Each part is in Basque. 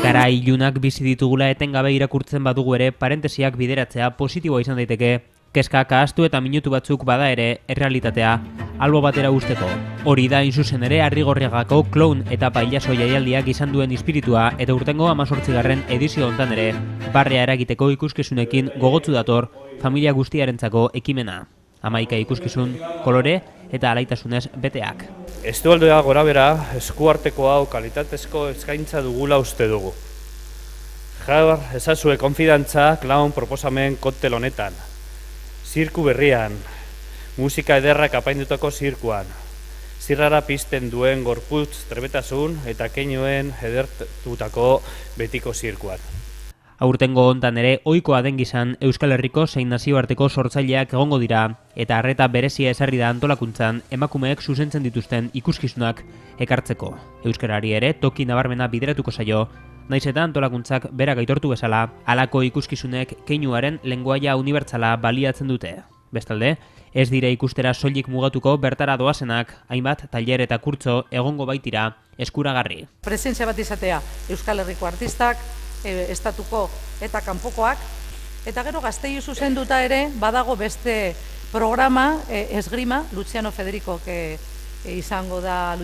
Gara ilunak bizi ditugula etengabe irakurtzen badugu ere, parentesiak bideratzea positiboa izan daiteke, kezkak ahaztu eta minutu batzuk bada ere errealitatea albo batera usteko. Hori da hain zuzen ere Arrigorriagako clown eta pailazo jaialdiak izan duen espiritua eta urtengo 18. edizio hontan ere barrea eragiteko ikuskizunekin gogotsu dator familia guztiarentzako ekimena. 11 ikuskizun, kolore eta alaitasunez beteak. Estualdea gora bera, eskuarteko hau kalitatezko eskaintza dugula uste dugu. Jar ezazue konfidantza clown proposamen koktel honetan. Zirku berrian, musika ederrak apaindutako zirkuan, zirrara pizten duen gorputz trebetasun eta keinuen edertutako betiko zirkuan. Aurtengo hontan ere ohikoa den gizan Euskal Herriko zein nazioarteko sortzaileak egongo dira eta arreta berezia ezarri da antolakuntzan emakumeek zuzentzen dituzten ikuskizunak ekartzeko. Euskarari ere toki nabarmena bideratuko zaio, naiz eta antolakuntzak berak aitortu bezala, halako ikuskizunek keinuaren lengoaia unibertsala baliatzen dute. Bestalde, ez dire ikustera soilik mugatuko bertara doazenak, hainbat tailer eta kurtso egongo baitira eskuragarri. Presentzia bat izatea Euskal Herriko artistak, estatuko eta kanpokoak, eta gero Gazteiu zuzenduta ere badago beste programa esgrima, Luciano Federico izango da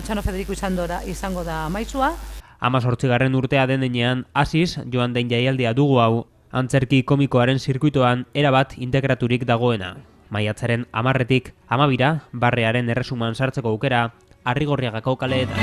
maizua. 18. urtea denean hasiz joan den jaialdia dugu hau, antzerki komikoaren zirkuitoan erabat integraturik dagoena. Maiatzaren 10-tik 12 barrearen erresuman sartzeko aukera Arrigorriagako kaleetan.